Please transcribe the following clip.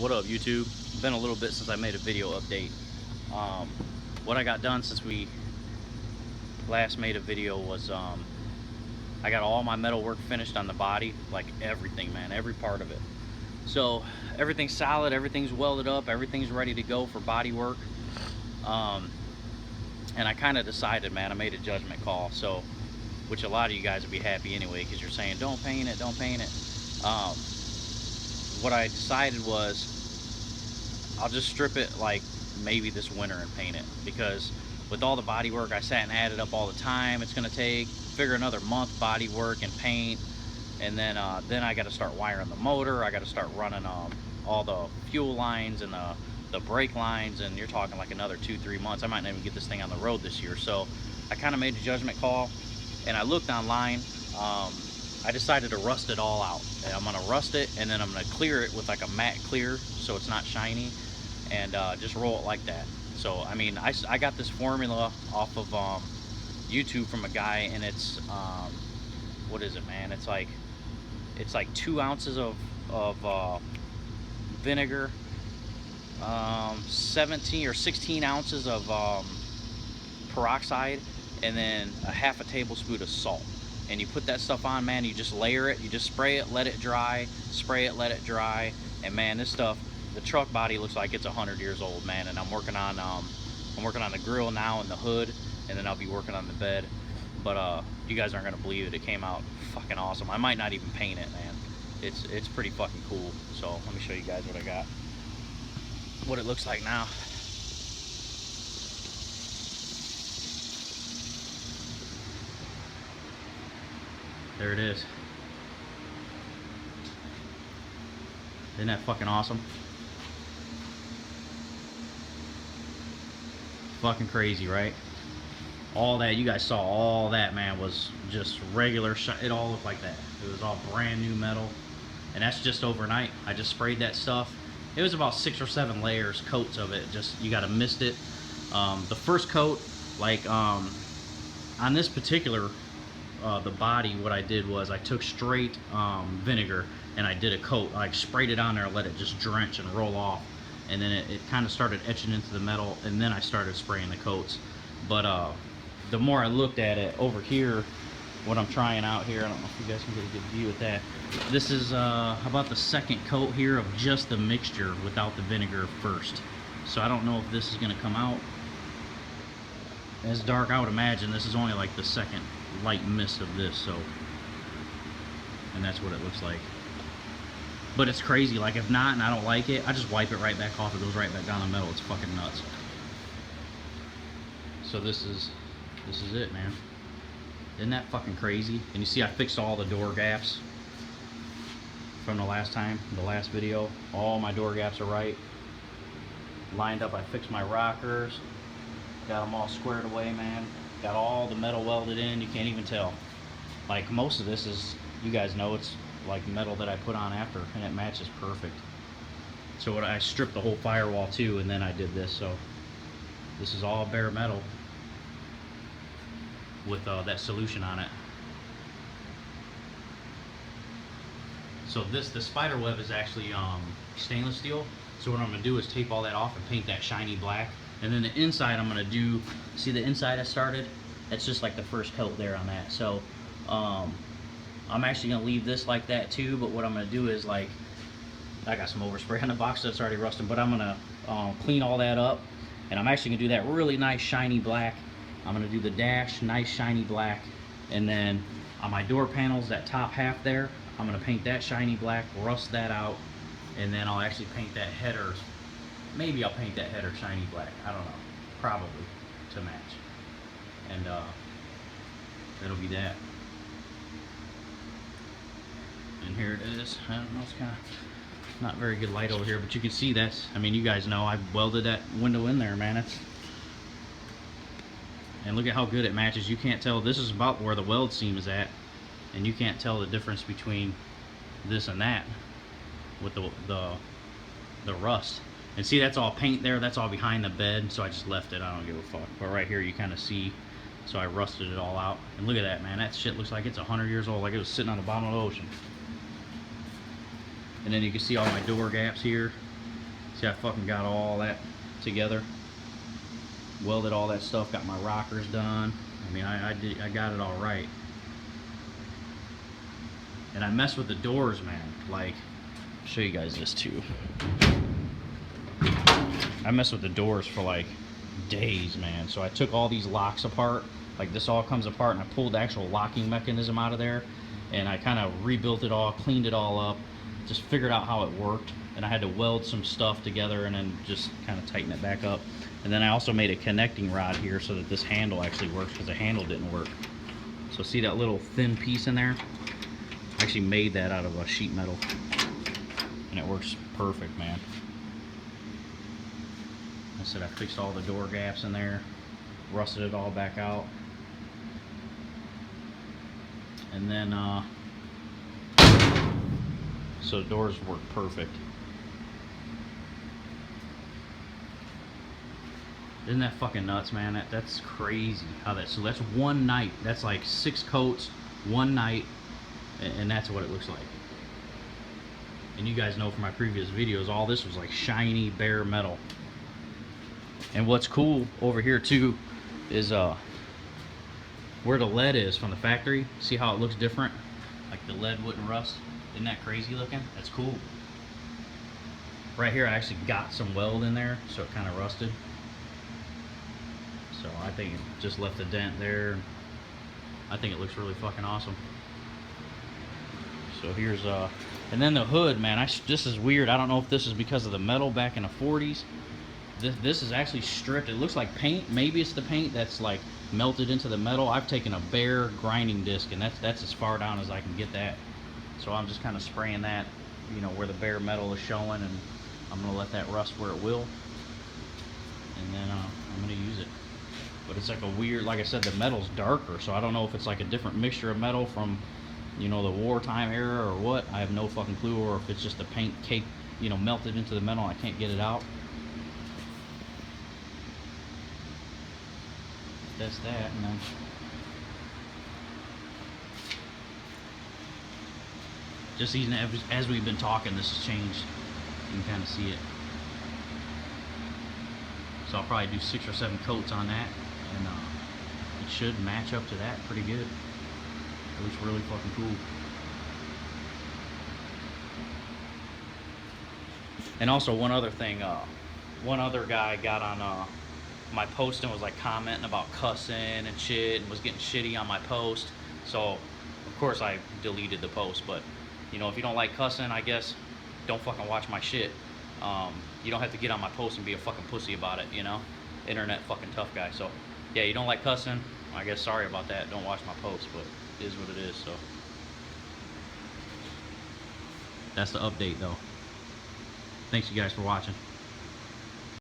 What up, YouTube? Been a little bit since I made a video update. What I got done since we last made a video was I got all my metal work finished on the body, like everything, man, every part of it. So everything's solid, everything's welded up, everything's ready to go for body work. And I kind of decided, man, I made a judgment call. So, which a lot of you guys would be happy anyway, because you're saying don't paint it, don't paint it. What I decided was I'll just strip it like maybe this winter and paint it, because with all the body work I sat and added up all the time it's gonna take, figure another month body work and paint, and then I got to start wiring the motor. I got to start running all the fuel lines and the brake lines, and you're talking like another 2-3 months. I might not even get this thing on the road this year. So I kind of made a judgment call, and I looked online. I decided to rust it all out. And I'm gonna rust it, and then I'm gonna clear it with like a matte clear so it's not shiny, and just roll it like that. So I mean, I got this formula off of YouTube from a guy, and it's what is it, man? It's like 2 ounces of vinegar, 17 or 16 ounces of peroxide, and then a half a tablespoon of salt. And you put that stuff on, man. You just layer it, you just spray it, let it dry, spray it, let it dry. And man, this stuff, the truck body looks like it's 100 years old, man. And I'm working on the grill now and the hood, and then I'll be working on the bed. But you guys aren't gonna believe it. It came out fucking awesome. I might not even paint it, man. It's pretty fucking cool. So let me show you guys what I got, what it looks like now. There it is. Isn't that fucking awesome? Fucking crazy, right? All that, you guys saw all that, man, was just regular it all looked like that. It was all brand new metal. And that's just overnight. I just sprayed that stuff. It was about 6 or 7 layers, coats of it. Just, you gotta mist it. The first coat, like on this particular the body, what I did was I took straight vinegar and I did a coat. I sprayed it on there, let it just drench and roll off, and then it kind of started etching into the metal, and then I started spraying the coats. But the more I looked at it over here, what I'm trying out here, I don't know if you guys can get a good view with that. This is about the second coat here of just the mixture without the vinegar first. So I don't know if this is going to come out as dark. I would imagine this is only like the second light mist of this. So, and that's what it looks like. But it's crazy. Like, if not and I don't like it, I just wipe it right back off. It goes right back down the metal. It's fucking nuts. So this is it, man. Isn't that fucking crazy? And you see I fixed all the door gaps from the last time, the last video. All my door gaps are right, lined up. I fixed my rockers, got them all squared away, man. Got all the metal welded in. You can't even tell. Like, most of this is, you guys know, it's like metal that I put on after, and it matches perfect. So I stripped the whole firewall too, and then I did this. So this is all bare metal with that solution on it. So the spider web is actually stainless steel. So what I'm gonna do is tape all that off and paint that shiny black. And then the inside I'm gonna do, see the inside I started? That's just like the first coat there on that. So I'm actually gonna leave this like that too, but what I'm gonna do is, like, I got some overspray on the box that's already rusting, but I'm gonna clean all that up, and I'm actually gonna do that really nice shiny black. I'm gonna do the dash, nice shiny black, and then on my door panels, that top half there, I'm gonna paint that shiny black, rust that out, and then I'll actually paint that header. Maybe I'll paint that header shiny black. I don't know. Probably to match. And that'll be that. And here it is. I don't know, it's kind of not very good light over here, but you can see that's, I mean, you guys know I welded that window in there, man. And look at how good it matches. You can't tell. This is about where the weld seam is at, and you can't tell the difference between this and that with the rust. And see, that's all paint there. That's all behind the bed, so I just left it. I don't give a fuck. But right here, you kind of see. So I rusted it all out. And look at that, man. That shit looks like it's 100 years old, like it was sitting on the bottom of the ocean. And then you can see all my door gaps here. See, I fucking got all that together. Welded all that stuff, got my rockers done. I mean, I got it all right. And I messed with the doors, man. Like, I'll show you guys this too. I messed with the doors for like days, man. So I took all these locks apart. Like, this all comes apart, and I pulled the actual locking mechanism out of there. And I kind of rebuilt it all, cleaned it all up, just figured out how it worked. And I had to weld some stuff together and then just kind of tighten it back up. And then I also made a connecting rod here so that this handle actually works, because the handle didn't work. So see that little thin piece in there? I actually made that out of a sheet metal. And it works perfect, man. I said I fixed all the door gaps in there, rusted it all back out. And then, so the doors work perfect. Isn't that fucking nuts, man? That's crazy how so that's one night. That's like 6 coats, one night, and that's what it looks like. And you guys know from my previous videos, all this was like shiny, bare metal. And what's cool over here too is where the lead is from the factory. See how it looks different? Like the lead wouldn't rust. Isn't that crazy looking? That's cool. Right here I actually got some weld in there, so it kind of rusted. So I think it just left a dent there. I think it looks really fucking awesome. So here's and then the hood, man. This is weird. I don't know if this is because of the metal back in the 40s. This is actually stripped. It looks like paint. Maybe it's the paint that's like melted into the metal. I've taken a bare grinding disc, and that's as far down as I can get that. So I'm just kind of spraying that, you know, where the bare metal is showing, and I'm gonna let that rust where it will, and then I'm gonna use it. But it's like a weird, like I said, the metal's darker, so I don't know if it's like a different mixture of metal from, you know, the wartime era or what. I have no fucking clue, or if it's just the paint cake, you know, melted into the metal. I can't get it out. That's that, and then just even as we've been talking, this has changed. You can kind of see it. So I'll probably do 6 or 7 coats on that, and it should match up to that pretty good. It looks really fucking cool. And also one other thing, one other guy got on my post and was like commenting about cussing and shit, and was getting shitty on my post. So of course I deleted the post. But you know, if you don't like cussing, I guess don't fucking watch my shit. You don't have to get on my post and be a fucking pussy about it, you know? Internet fucking tough guy. So yeah, you don't like cussing, I guess sorry about that. Don't watch my post, but it is what it is. So that's the update though. Thanks you guys for watching.